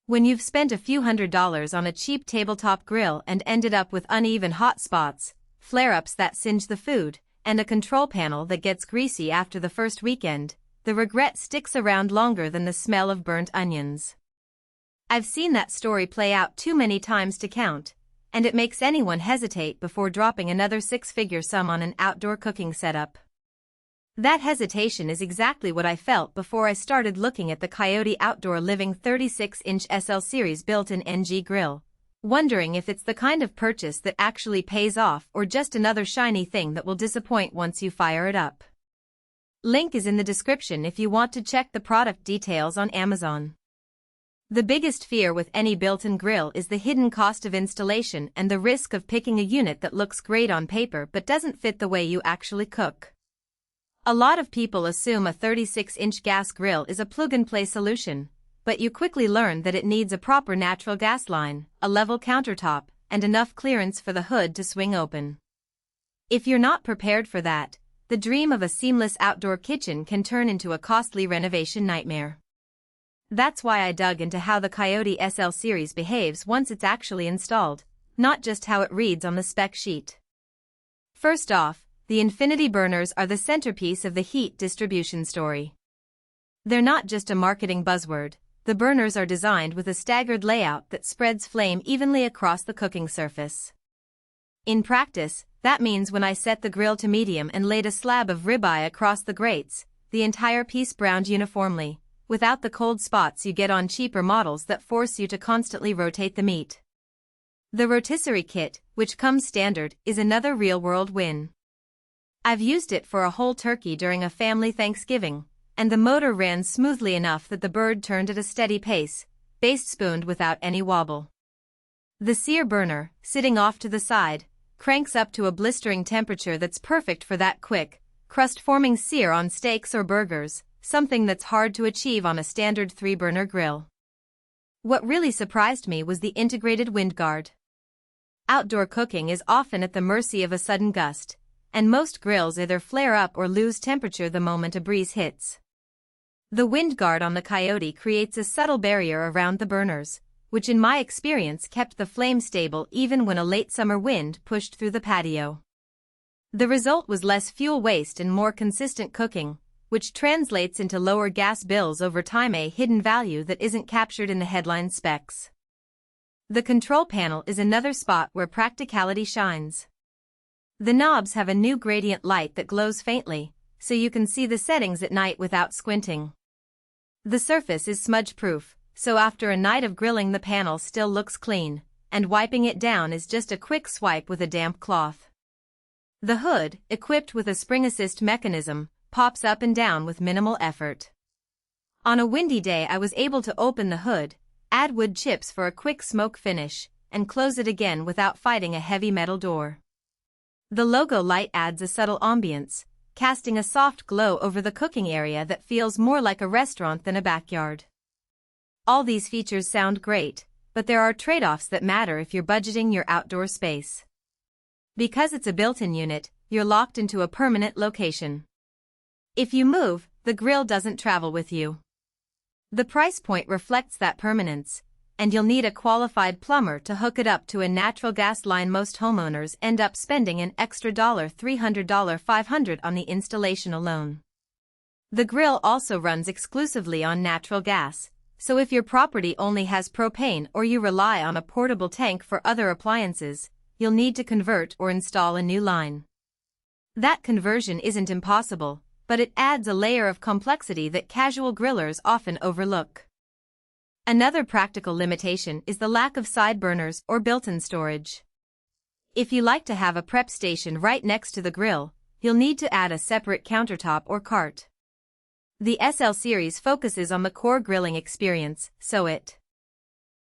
When you've spent a few $100s on a cheap tabletop grill and ended up with uneven hot spots, flare-ups that singe the food, and a control panel that gets greasy after the first weekend, the regret sticks around longer than the smell of burnt onions. I've seen that story play out too many times to count, and it makes anyone hesitate before dropping another six-figure sum on an outdoor cooking setup. That hesitation is exactly what I felt before I started looking at the COYOTE Outdoor Living 36-inch SL Series built-in NG grill, wondering if it's the kind of purchase that actually pays off or just another shiny thing that will disappoint once you fire it up. Link is in the description if you want to check the product details on Amazon. The biggest fear with any built-in grill is the hidden cost of installation and the risk of picking a unit that looks great on paper but doesn't fit the way you actually cook. A lot of people assume a 36-inch gas grill is a plug-and-play solution, but you quickly learn that it needs a proper natural gas line, a level countertop, and enough clearance for the hood to swing open. If you're not prepared for that, the dream of a seamless outdoor kitchen can turn into a costly renovation nightmare. That's why I dug into how the COYOTE SL Series behaves once it's actually installed, not just how it reads on the spec sheet. First off, the infinity burners are the centerpiece of the heat distribution story. They're not just a marketing buzzword. The burners are designed with a staggered layout that spreads flame evenly across the cooking surface. In practice, that means when I set the grill to medium and laid a slab of ribeye across the grates, the entire piece browned uniformly, without the cold spots you get on cheaper models that force you to constantly rotate the meat. The Rotisserie kit, which comes standard, is another real-world win. I've used it for a whole turkey during a family Thanksgiving, and the motor ran smoothly enough that the bird turned at a steady pace, baste-spooned without any wobble. The Sear burner, sitting off to the side, cranks up to a blistering temperature that's perfect for that quick, crust-forming sear on steaks or burgers, something that's hard to achieve on a standard 3-burner grill. What really surprised me was the integrated Windguard. Outdoor cooking is often at the mercy of a sudden gust, and most grills either flare up or lose temperature the moment a breeze hits. The Windguard on the COYOTE creates a subtle barrier around the burners, which in my experience kept the flame stable even when a late summer wind pushed through the patio. The result was less fuel waste and more consistent cooking, which translates into lower gas bills over time, a hidden value that isn't captured in the headline specs. The control panel is another spot where practicality shines. The knobs have a new gradient light that glows faintly, so you can see the settings at night without squinting. The surface is smudge-proof, so after a night of grilling the panel still looks clean, and wiping it down is just a quick swipe with a damp cloth. The hood, equipped with a spring assist mechanism, pops up and down with minimal effort. On a windy day I was able to open the hood, add wood chips for a quick smoke finish, and close it again without fighting a heavy metal door. The logo light adds a subtle ambience, casting a soft glow over the cooking area that feels more like a restaurant than a backyard. All these features sound great, but there are trade-offs that matter if you're budgeting your outdoor space. Because it's a built-in unit, you're locked into a permanent location. If you move, the grill doesn't travel with you. The price point reflects that permanence, and you'll need a qualified plumber to hook it up to a natural gas line. Most homeowners end up spending an extra $300, $500 on the installation alone. The grill also runs exclusively on natural gas, so if your property only has propane or you rely on a portable tank for other appliances, you'll need to convert or install a new line. That conversion isn't impossible, but it adds a layer of complexity that casual grillers often overlook. Another practical limitation is the lack of side burners or built-in storage. If you like to have a prep station right next to the grill, you'll need to add a separate countertop or cart. The SL Series focuses on the core grilling experience, so it